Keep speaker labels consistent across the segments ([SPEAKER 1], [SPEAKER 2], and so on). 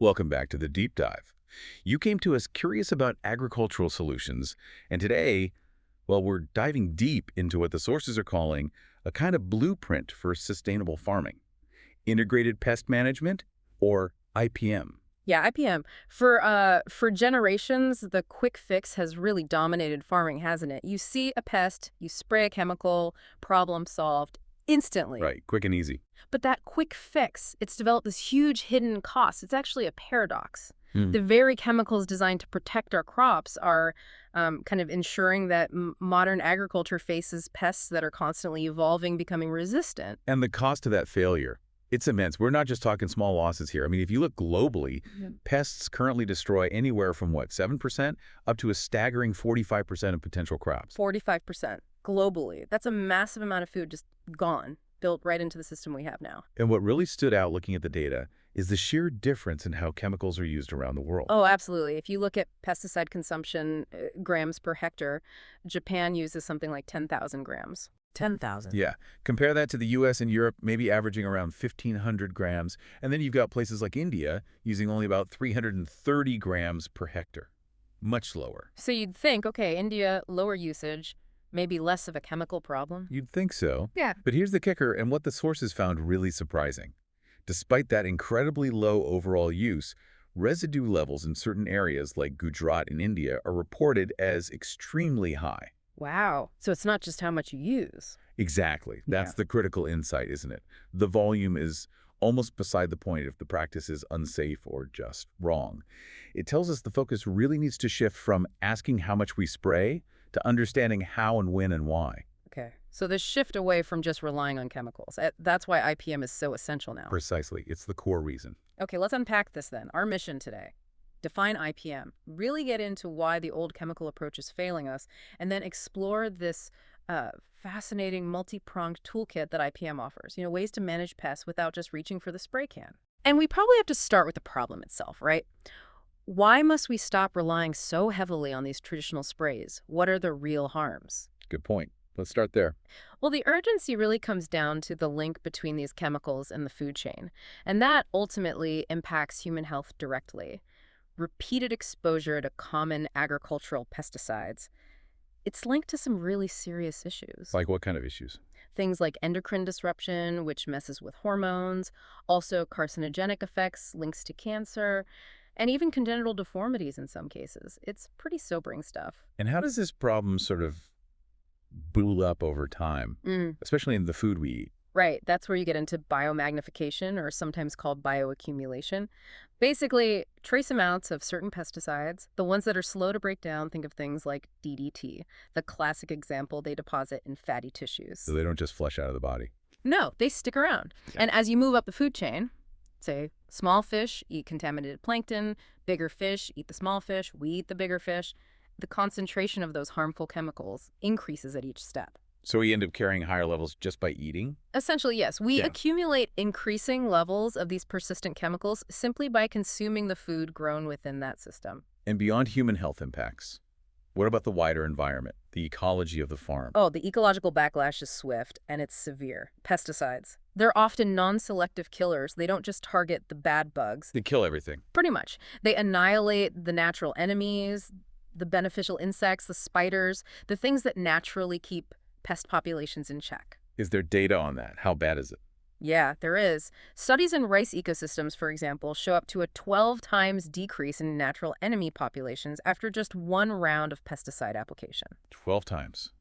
[SPEAKER 1] Welcome back to the Deep Dive. You came to us curious about agricultural solutions, and today, well, we're diving deep into what the sources are calling a kind of blueprint for sustainable farming. Integrated pest management, or IPM.
[SPEAKER 2] Yeah, IPM. For generations, the quick fix has really dominated farming, hasn't it? You see a pest, you spray a chemical, problem solved instantly.
[SPEAKER 1] Right, quick and easy.
[SPEAKER 2] But that quick fix, it's developed this huge hidden cost. It's actually a paradox.
[SPEAKER 1] Hmm.
[SPEAKER 2] The very chemicals designed to protect our crops are kind of ensuring that modern agriculture faces pests that are constantly evolving, becoming resistant.
[SPEAKER 1] And the cost of that failure, it's immense. We're not just talking small losses here. I mean, if you look globally, pests currently destroy anywhere from, 7% up to a staggering 45% of potential crops.
[SPEAKER 2] 45% globally. That's a massive amount of food just gone, built right into the system we have now.
[SPEAKER 1] And what really stood out looking at the data is the sheer difference in how chemicals are used around the world.
[SPEAKER 2] Oh, absolutely. If you look at pesticide consumption, grams per hectare, Japan uses something like 10,000 grams.
[SPEAKER 3] 10,000.
[SPEAKER 1] Yeah. Compare that to the US and Europe, maybe averaging around 1,500 grams. And then you've got places like India using only about 330 grams per hectare. Much lower.
[SPEAKER 2] So you'd think, okay, India, lower usage, maybe less of a chemical problem.
[SPEAKER 1] You'd think so.
[SPEAKER 2] Yeah.
[SPEAKER 1] But here's the kicker, and what the sources found really surprising. Despite that incredibly low overall use, residue levels in certain areas like Gujarat in India are reported as extremely high.
[SPEAKER 2] Wow. So it's not just how much you use.
[SPEAKER 1] Exactly. That's
[SPEAKER 2] Yeah.
[SPEAKER 1] the critical insight, isn't it? The volume is almost beside the point if the practice is unsafe or just wrong. It tells us the focus really needs to shift from asking how much we spray to understanding how and when and why.
[SPEAKER 2] Okay. So this shift away from just relying on chemicals. That's why IPM is so essential now.
[SPEAKER 1] Precisely. It's the core reason.
[SPEAKER 2] Okay, let's unpack this then. Our mission today. Define IPM. Really get into why the old chemical approach is failing us, and then explore this fascinating multi-pronged toolkit that IPM offers. Ways to manage pests without just reaching for the spray can. And we probably have to start with the problem itself, right? Why must we stop relying so heavily on these traditional sprays? What are the real harms?
[SPEAKER 1] Good point. Let's start there.
[SPEAKER 2] Well, the urgency really comes down to the link between these chemicals and the food chain, and that ultimately impacts human health directly. Repeated exposure to common agricultural pesticides, it's linked to some really serious issues.
[SPEAKER 1] Like what kind of issues?
[SPEAKER 2] Things like endocrine disruption, which messes with hormones, also carcinogenic effects, links to cancer, and even congenital deformities in some cases. It's pretty sobering stuff.
[SPEAKER 1] And how does this problem sort of bool up over time, especially in the food we eat?
[SPEAKER 2] Right, that's where you get into biomagnification, or sometimes called bioaccumulation. Basically, trace amounts of certain pesticides, the ones that are slow to break down, think of things like DDT, the classic example, they deposit in fatty tissues.
[SPEAKER 1] So they don't just flush out of the body.
[SPEAKER 2] No, they stick around.
[SPEAKER 1] Yeah.
[SPEAKER 2] And as you move up the food chain, say, small fish eat contaminated plankton, bigger fish eat the small fish, we eat the bigger fish, the concentration of those harmful chemicals increases at each step.
[SPEAKER 1] So we end up carrying higher levels just by eating?
[SPEAKER 2] Essentially, yes. We
[SPEAKER 1] Yeah.
[SPEAKER 2] accumulate increasing levels of these persistent chemicals simply by consuming the food grown within that system.
[SPEAKER 1] And beyond human health impacts, what about the wider environment, the ecology of the farm?
[SPEAKER 2] Oh, the ecological backlash is swift, and it's severe. Pesticides. They're often non-selective killers. They don't just target the bad bugs.
[SPEAKER 1] They kill everything.
[SPEAKER 2] Pretty much. They annihilate the natural enemies, the beneficial insects, the spiders, the things that naturally keep pest populations in check.
[SPEAKER 1] Is there data on that? How bad is it?
[SPEAKER 2] Yeah, there is. Studies in rice ecosystems, for example, show up to a 12 times decrease in natural enemy populations after just one round of pesticide application.
[SPEAKER 1] 12 times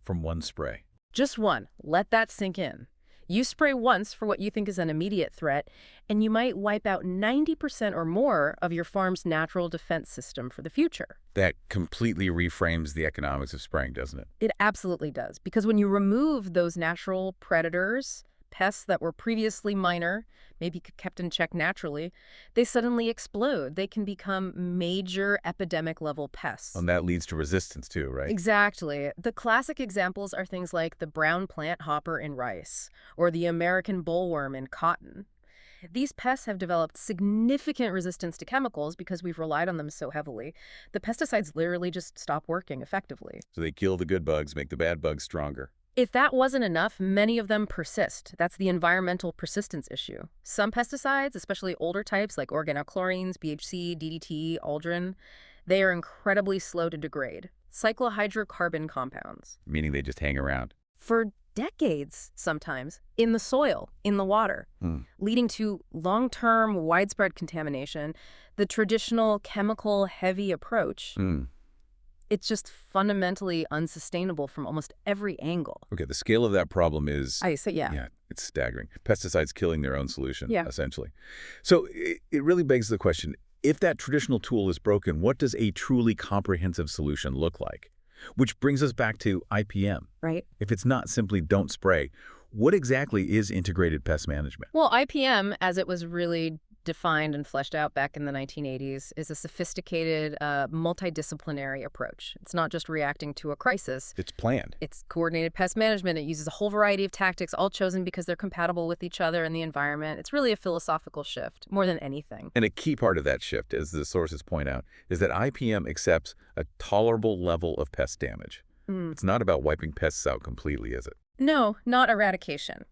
[SPEAKER 1] from one spray.
[SPEAKER 2] Just one. Let that sink in. You spray once for what you think is an immediate threat, and you might wipe out 90% or more of your farm's natural defense system for the future.
[SPEAKER 1] That completely reframes the economics of spraying, doesn't it?
[SPEAKER 2] It absolutely does, because when you remove those natural predators, pests that were previously minor, maybe kept in check naturally, they suddenly explode. They can become major epidemic-level pests.
[SPEAKER 1] And that leads to resistance too, right?
[SPEAKER 2] Exactly. The classic examples are things like the brown plant hopper in rice or the American bollworm in cotton. These pests have developed significant resistance to chemicals because we've relied on them so heavily. The pesticides literally just stop working effectively.
[SPEAKER 1] So they kill the good bugs, make the bad bugs stronger.
[SPEAKER 2] If that wasn't enough, many of them persist. That's the environmental persistence issue. Some pesticides, especially older types like organochlorines, BHC, DDT, aldrin, they are incredibly slow to degrade. Cyclohydrocarbon compounds.
[SPEAKER 1] Meaning they just hang around.
[SPEAKER 2] For decades, sometimes, in the soil, in the water,
[SPEAKER 1] Hmm.
[SPEAKER 2] leading to long-term, widespread contamination. The traditional chemical-heavy approach,
[SPEAKER 1] Hmm.
[SPEAKER 2] it's just fundamentally unsustainable from almost every angle.
[SPEAKER 1] Okay, the scale of that problem is,
[SPEAKER 2] I say, yeah.
[SPEAKER 1] yeah, it's staggering. Pesticides killing their own solution,
[SPEAKER 2] Yeah.
[SPEAKER 1] essentially. So it really begs the question, if that traditional tool is broken, what does a truly comprehensive solution look like? Which brings us back to IPM.
[SPEAKER 2] Right.
[SPEAKER 1] If it's not simply don't spray, what exactly is integrated pest management?
[SPEAKER 2] Well, IPM, as it was really defined and fleshed out back in the 1980s, is a sophisticated, multidisciplinary approach. It's not just reacting to a crisis.
[SPEAKER 1] It's planned.
[SPEAKER 2] It's coordinated pest management. It uses a whole variety of tactics, all chosen because they're compatible with each other and the environment. It's really a philosophical shift, more than anything.
[SPEAKER 1] And a key part of that shift, as the sources point out, is that IPM accepts a tolerable level of pest damage. It's not about wiping pests out completely, is it?
[SPEAKER 2] No, not eradication.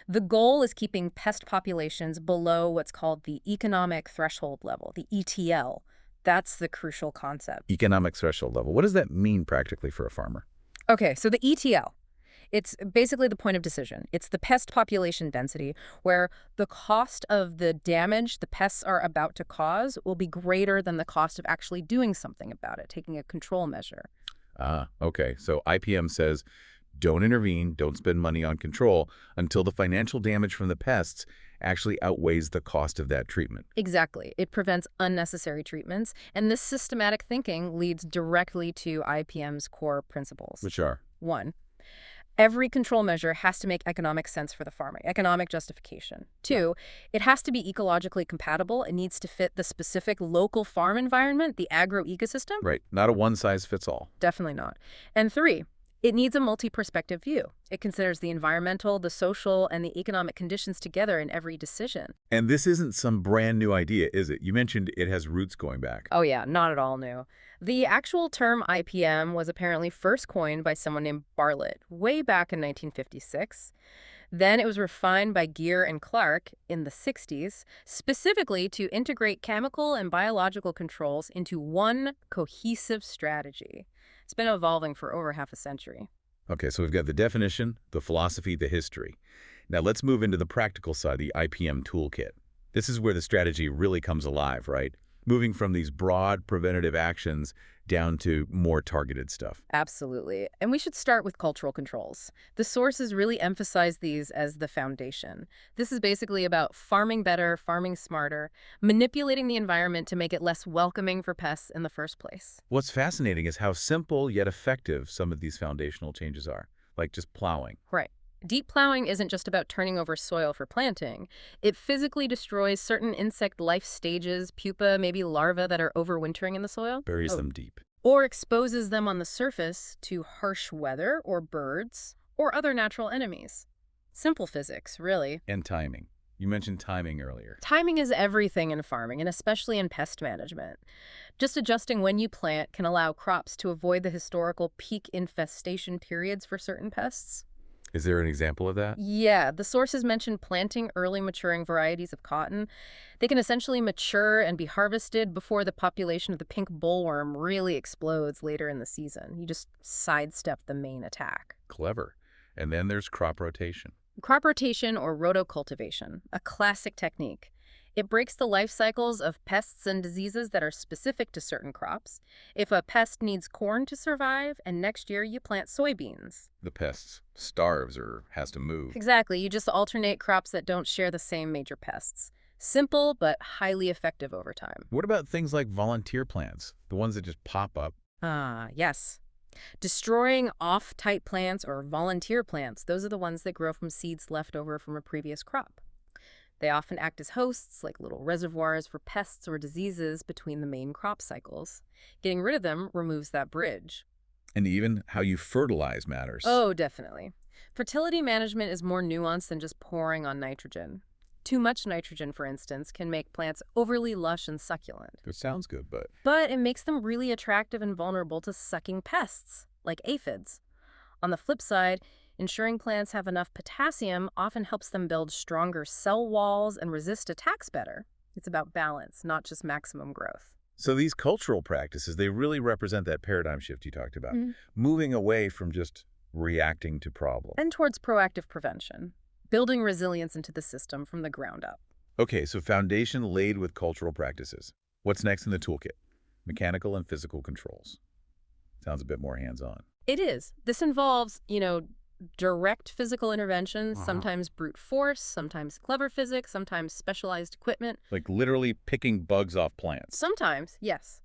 [SPEAKER 2] The goal is keeping pest populations below what's called the economic threshold level, the ETL. That's the crucial concept.
[SPEAKER 1] Economic threshold level. What does that mean practically for a farmer?
[SPEAKER 2] Okay, so the ETL, it's basically the point of decision. It's the pest population density, where the cost of the damage the pests are about to cause will be greater than the cost of actually doing something about it, taking a control measure.
[SPEAKER 1] Ah, okay. So IPM says, don't intervene, don't spend money on control until the financial damage from the pests actually outweighs the cost of that treatment.
[SPEAKER 2] Exactly. It prevents unnecessary treatments, and this systematic thinking leads directly to IPM's core principles.
[SPEAKER 1] Which are?
[SPEAKER 2] 1, every control measure has to make economic sense for the farmer, economic justification. 2, it has to be ecologically compatible. It needs to fit the specific local farm environment, the agro-ecosystem.
[SPEAKER 1] Right. Not a one-size-fits-all.
[SPEAKER 2] Definitely not. And 3, it needs a multi-perspective view. It considers the environmental, the social, and the economic conditions together in every decision.
[SPEAKER 1] And this isn't some brand new idea, is it? You mentioned it has roots going back.
[SPEAKER 2] Oh yeah, not at all new. The actual term IPM was apparently first coined by someone named Bartlett way back in 1956. Then it was refined by Gear and Clark in the 60s, specifically to integrate chemical and biological controls into one cohesive strategy. It's been evolving for over half a century.
[SPEAKER 1] Okay, so we've got the definition, the philosophy, the history. Now let's move into the practical side, the IPM toolkit. This is where the strategy really comes alive, right? Moving from these broad preventative actions down to more targeted stuff.
[SPEAKER 2] Absolutely. And we should start with cultural controls. The sources really emphasize these as the foundation. This is basically about farming better, farming smarter, manipulating the environment to make it less welcoming for pests in the first place.
[SPEAKER 1] What's fascinating is how simple yet effective some of these foundational changes are, like just plowing.
[SPEAKER 2] Right. Deep plowing isn't just about turning over soil for planting. It physically destroys certain insect life stages, pupa, maybe larvae that are overwintering in the soil.
[SPEAKER 1] Buries them deep.
[SPEAKER 2] Or exposes them on the surface to harsh weather or birds or other natural enemies. Simple physics, really.
[SPEAKER 1] And timing. You mentioned timing earlier.
[SPEAKER 2] Timing is everything in farming, and especially in pest management. Just adjusting when you plant can allow crops to avoid the historical peak infestation periods for certain pests.
[SPEAKER 1] Is there an example of that?
[SPEAKER 2] Yeah, the sources mention planting early maturing varieties of cotton. They can essentially mature and be harvested before the population of the pink bollworm really explodes later in the season. You just sidestep the main attack.
[SPEAKER 1] Clever. And then there's crop rotation.
[SPEAKER 2] Crop rotation or rotocultivation, a classic technique. It breaks the life cycles of pests and diseases that are specific to certain crops. If a pest needs corn to survive, and next year you plant soybeans.
[SPEAKER 1] The pest starves or has to move.
[SPEAKER 2] Exactly, you just alternate crops that don't share the same major pests. Simple, but highly effective over time.
[SPEAKER 1] What about things like volunteer plants, the ones that just pop up?
[SPEAKER 2] Ah, yes. Destroying off-type plants or volunteer plants, those are the ones that grow from seeds left over from a previous crop. They often act as hosts, like little reservoirs for pests or diseases between the main crop cycles. Getting rid of them removes that bridge.
[SPEAKER 1] And even how you fertilize matters.
[SPEAKER 2] Oh, definitely. Fertility management is more nuanced than just pouring on nitrogen. Too much nitrogen, for instance, can make plants overly lush and succulent.
[SPEAKER 1] It sounds good, but
[SPEAKER 2] But it makes them really attractive and vulnerable to sucking pests, like aphids. On the flip side, Ensuring plants have enough potassium often helps them build stronger cell walls and resist attacks better. It's about balance, not just maximum growth.
[SPEAKER 1] So these cultural practices, they really represent that paradigm shift you talked about,
[SPEAKER 2] Mhm.
[SPEAKER 1] moving away from just reacting to problems.
[SPEAKER 2] And towards proactive prevention, building resilience into the system from the ground up.
[SPEAKER 1] Okay, so foundation laid with cultural practices. What's next in the toolkit? Mechanical and physical controls. Sounds a bit more hands-on.
[SPEAKER 2] It is. This involves, direct physical interventions, sometimes brute force, sometimes clever physics, sometimes specialized equipment.
[SPEAKER 1] Like literally picking bugs off plants.
[SPEAKER 2] Sometimes, yes.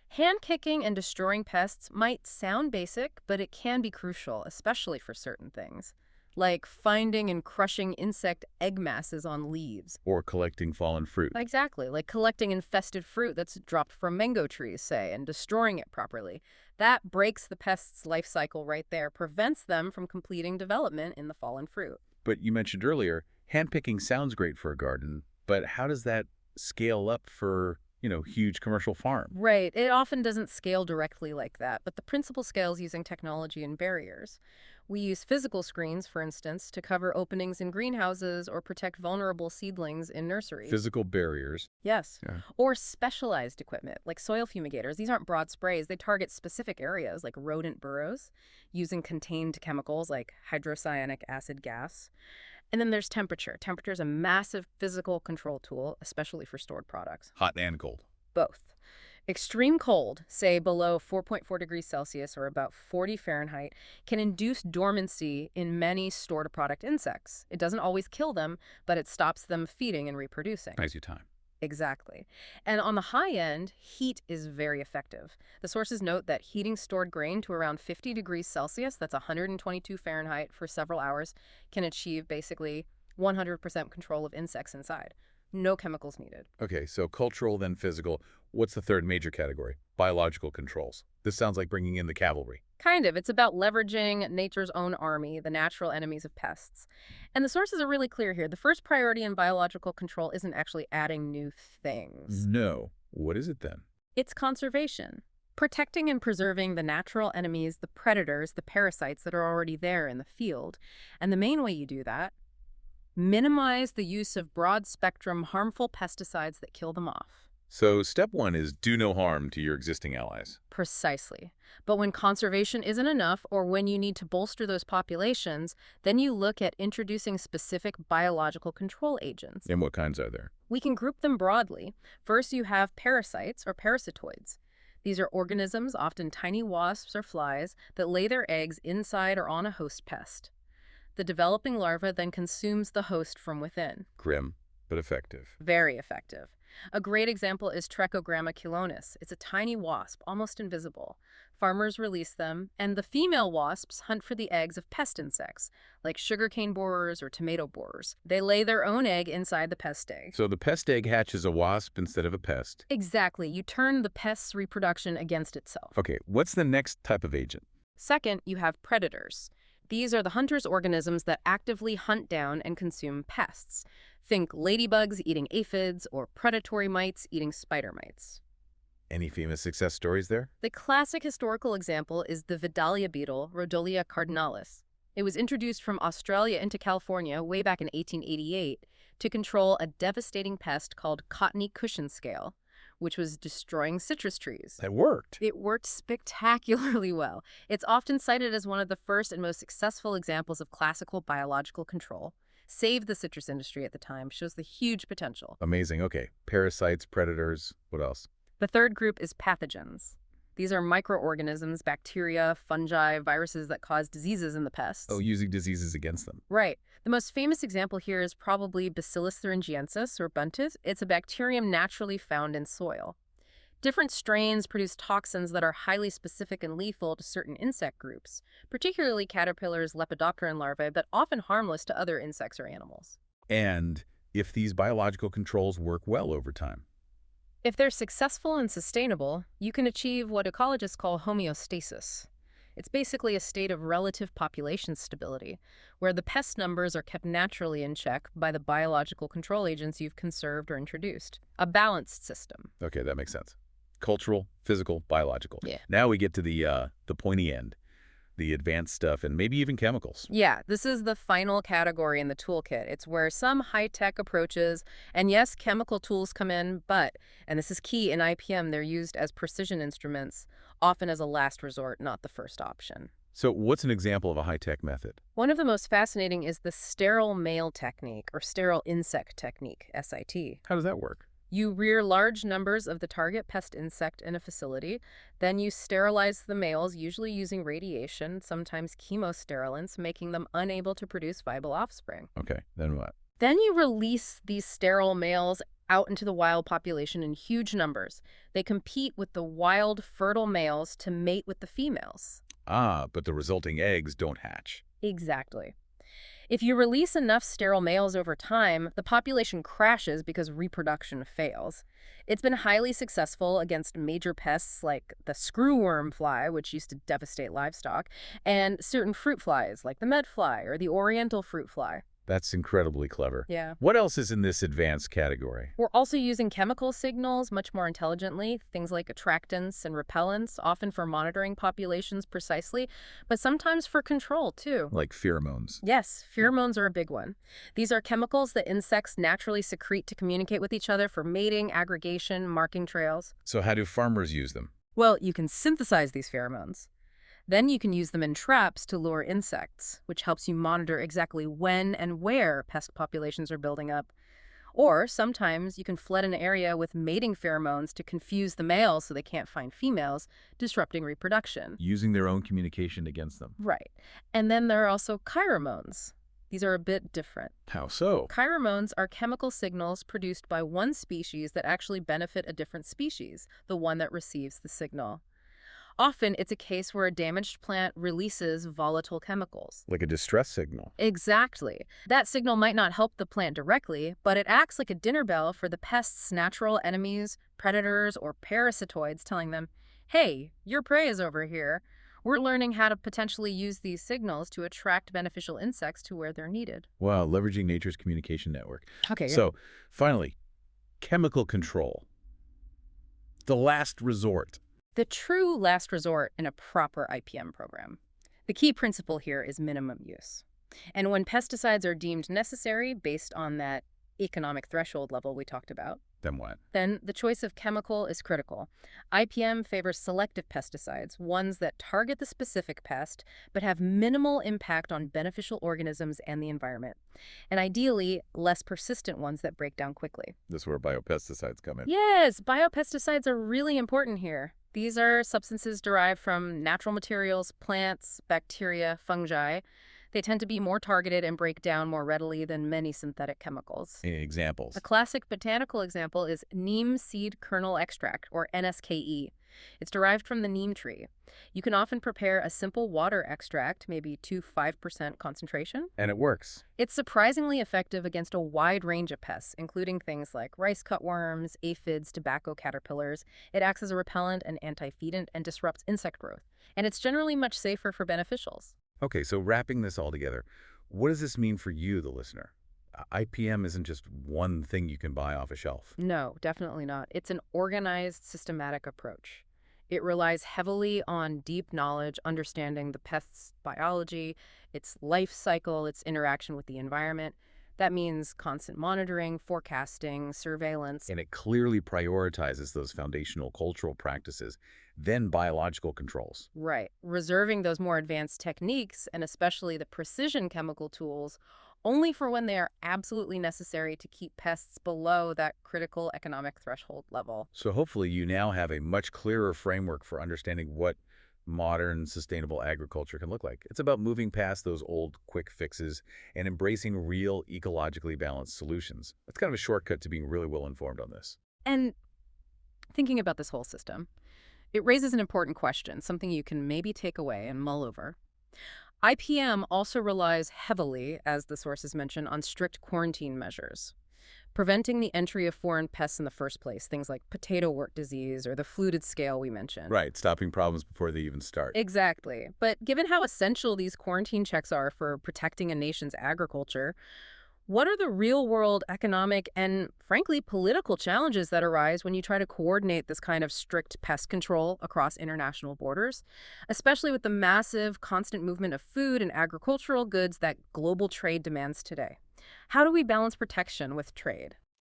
[SPEAKER 2] Hand kicking and destroying pests might sound basic, but it can be crucial, especially for certain things, like finding and crushing insect egg masses on leaves.
[SPEAKER 1] Or collecting fallen fruit.
[SPEAKER 2] Exactly, like collecting infested fruit that's dropped from mango trees, say, and destroying it properly. That breaks the pest's life cycle right there, prevents them from completing development in the fallen fruit.
[SPEAKER 1] But you mentioned earlier, handpicking sounds great for a garden, but how does that scale up for, huge commercial farm?
[SPEAKER 2] Right, it often doesn't scale directly like that, but the principle scales using technology and barriers. We use physical screens, for instance, to cover openings in greenhouses or protect vulnerable seedlings in nurseries.
[SPEAKER 1] Physical barriers.
[SPEAKER 2] Yes.
[SPEAKER 1] Yeah.
[SPEAKER 2] Or specialized equipment, like soil fumigators. These aren't broad sprays. They target specific areas, like rodent burrows, using contained chemicals like hydrocyanic acid gas. And then there's temperature. Temperature is a massive physical control tool, especially for stored products.
[SPEAKER 1] Hot and cold.
[SPEAKER 2] Both. Extreme cold, say below 4.4 degrees Celsius or about 40 Fahrenheit, can induce dormancy in many stored product insects. It doesn't always kill them, but it stops them feeding and reproducing.
[SPEAKER 1] Buys you time.
[SPEAKER 2] Exactly. And on the high end, heat is very effective. The sources note that heating stored grain to around 50 degrees Celsius, that's 122 Fahrenheit, for several hours, can achieve basically 100% control of insects inside. No chemicals needed.
[SPEAKER 1] Okay, so cultural, then physical. What's the third major category? Biological controls. This sounds like bringing in the cavalry.
[SPEAKER 2] Kind of. It's about leveraging nature's own army, the natural enemies of pests. And the sources are really clear here. The first priority in biological control isn't actually adding new things.
[SPEAKER 1] No. What is it then?
[SPEAKER 2] It's conservation. Protecting and preserving the natural enemies, the predators, the parasites that are already there in the field. And the main way you do that, minimize the use of broad-spectrum harmful pesticides that kill them off.
[SPEAKER 1] So step one is do no harm to your existing allies.
[SPEAKER 2] Precisely. But when conservation isn't enough, or when you need to bolster those populations, then you look at introducing specific biological control agents.
[SPEAKER 1] And what kinds are there?
[SPEAKER 2] We can group them broadly. First, you have parasites or parasitoids. These are organisms, often tiny wasps or flies, that lay their eggs inside or on a host pest. The developing larva then consumes the host from within.
[SPEAKER 1] Grim, but effective.
[SPEAKER 2] Very effective. A great example is Trichogramma chelonis. It's a tiny wasp, almost invisible. Farmers release them, and the female wasps hunt for the eggs of pest insects, like sugarcane borers or tomato borers. They lay their own egg inside the pest egg.
[SPEAKER 1] So the pest egg hatches a wasp instead of a pest.
[SPEAKER 2] Exactly. You turn the pest's reproduction against itself.
[SPEAKER 1] Okay, what's the next type of agent?
[SPEAKER 2] Second, you have predators. These are the hunter's organisms that actively hunt down and consume pests. Think ladybugs eating aphids or predatory mites eating spider mites.
[SPEAKER 1] Any famous success stories there?
[SPEAKER 2] The classic historical example is the Vidalia beetle, Rhodolia cardinalis. It was introduced from Australia into California way back in 1888 to control a devastating pest called cottony cushion scale, which was destroying citrus trees.
[SPEAKER 1] That worked.
[SPEAKER 2] It worked spectacularly well. It's often cited as one of the first and most successful examples of classical biological control. Saved the citrus industry at the time, shows the huge potential.
[SPEAKER 1] Amazing. Okay, parasites, predators, what else?
[SPEAKER 2] The third group is pathogens. These are microorganisms, bacteria, fungi, viruses that cause diseases in the pests.
[SPEAKER 1] Oh, using diseases against them.
[SPEAKER 2] Right. The most famous example here is probably Bacillus thuringiensis, or buntis. It's a bacterium naturally found in soil. Different strains produce toxins that are highly specific and lethal to certain insect groups, particularly caterpillars, lepidopteran larvae, but often harmless to other insects or animals.
[SPEAKER 1] And if these biological controls work well over time.
[SPEAKER 2] If they're successful and sustainable, you can achieve what ecologists call homeostasis. It's basically a state of relative population stability, where the pest numbers are kept naturally in check by the biological control agents you've conserved or introduced. A balanced system.
[SPEAKER 1] Okay, that makes sense. Cultural, physical, biological.
[SPEAKER 2] Yeah.
[SPEAKER 1] Now we get to the pointy end. the advanced stuff, and maybe even chemicals.
[SPEAKER 2] Yeah, this is the final category in the toolkit. It's where some high-tech approaches, and yes, chemical tools come in, but, and this is key in IPM, they're used as precision instruments, often as a last resort, not the first option.
[SPEAKER 1] So what's an example of a high-tech method?
[SPEAKER 2] One of the most fascinating is the sterile male technique, or sterile insect technique, SIT.
[SPEAKER 1] How does that work?
[SPEAKER 2] You rear large numbers of the target pest insect in a facility. Then you sterilize the males, usually using radiation, sometimes chemosterilants, making them unable to produce viable offspring.
[SPEAKER 1] Okay, then what?
[SPEAKER 2] Then you release these sterile males out into the wild population in huge numbers. They compete with the wild, fertile males to mate with the females.
[SPEAKER 1] Ah, but the resulting eggs don't hatch.
[SPEAKER 2] Exactly. If you release enough sterile males over time, the population crashes because reproduction fails. It's been highly successful against major pests like the screwworm fly, which used to devastate livestock, and certain fruit flies like the medfly or the oriental fruit fly.
[SPEAKER 1] That's incredibly clever.
[SPEAKER 2] Yeah.
[SPEAKER 1] What else is in this advanced category?
[SPEAKER 2] We're also using chemical signals much more intelligently, things like attractants and repellents, often for monitoring populations precisely, but sometimes for control, too.
[SPEAKER 1] Like pheromones.
[SPEAKER 2] Yes, pheromones are a big one. These are chemicals that insects naturally secrete to communicate with each other for mating, aggregation, marking trails.
[SPEAKER 1] So how do farmers use them?
[SPEAKER 2] Well, you can synthesize these pheromones. Then you can use them in traps to lure insects, which helps you monitor exactly when and where pest populations are building up. Or sometimes you can flood an area with mating pheromones to confuse the males so they can't find females, disrupting reproduction.
[SPEAKER 1] Using their own communication against them.
[SPEAKER 2] Right. And then there are also chiromones. These are a bit different.
[SPEAKER 1] How so?
[SPEAKER 2] Chiromones are chemical signals produced by one species that actually benefit a different species, the one that receives the signal. Often, it's a case where a damaged plant releases volatile chemicals.
[SPEAKER 1] Like a distress signal.
[SPEAKER 2] Exactly. That signal might not help the plant directly, but it acts like a dinner bell for the pest's natural enemies, predators, or parasitoids, telling them, hey, your prey is over here. We're learning how to potentially use these signals to attract beneficial insects to where they're needed.
[SPEAKER 1] Wow, leveraging nature's communication network.
[SPEAKER 2] Okay.
[SPEAKER 1] So, finally, chemical control. The last resort.
[SPEAKER 2] The true last resort in a proper IPM program. The key principle here is minimum use. And when pesticides are deemed necessary based on that economic threshold level we talked about,
[SPEAKER 1] Then what?
[SPEAKER 2] then the choice of chemical is critical. IPM favors selective pesticides, ones that target the specific pest but have minimal impact on beneficial organisms and the environment. And ideally, less persistent ones that break down quickly.
[SPEAKER 1] This is where biopesticides come in.
[SPEAKER 2] Yes, biopesticides are really important here. These are substances derived from natural materials, plants, bacteria, fungi. They tend to be more targeted and break down more readily than many synthetic chemicals.
[SPEAKER 1] Examples.
[SPEAKER 2] A classic botanical example is neem seed kernel extract, or NSKE. It's derived from the neem tree. You can often prepare a simple water extract, maybe to 5% concentration.
[SPEAKER 1] And it works.
[SPEAKER 2] It's surprisingly effective against a wide range of pests, including things like rice cutworms, aphids, tobacco caterpillars. It acts as a repellent and anti-fedant and disrupts insect growth. And it's generally much safer for beneficials.
[SPEAKER 1] Okay, so wrapping this all together, what does this mean for you, the listener? IPM isn't just one thing you can buy off a shelf.
[SPEAKER 2] No, definitely not. It's an organized, systematic approach. It relies heavily on deep knowledge, understanding the pest's biology, its life cycle, its interaction with the environment. That means constant monitoring, forecasting, surveillance.
[SPEAKER 1] And it clearly prioritizes those foundational cultural practices, then biological controls.
[SPEAKER 2] Right. Reserving those more advanced techniques, and especially the precision chemical tools, only for when they are absolutely necessary to keep pests below that critical economic threshold level.
[SPEAKER 1] So hopefully you now have a much clearer framework for understanding what modern sustainable agriculture can look like. It's about moving past those old quick fixes and embracing real ecologically balanced solutions. That's kind of a shortcut to being really well informed on this.
[SPEAKER 2] And thinking about this whole system, it raises an important question, something you can maybe take away and mull over. IPM also relies heavily, as the sources mention, on strict quarantine measures, preventing the entry of foreign pests in the first place, things like potato wort disease or the fluted scale we mentioned.
[SPEAKER 1] Right, stopping problems before they even start.
[SPEAKER 2] Exactly. But given how essential these quarantine checks are for protecting a nation's agriculture, What are the real-world economic and, frankly, political challenges that arise when you try to coordinate this kind of strict pest control across international borders, especially with the massive, constant movement of food and agricultural goods that global trade demands today? How do we balance protection with trade?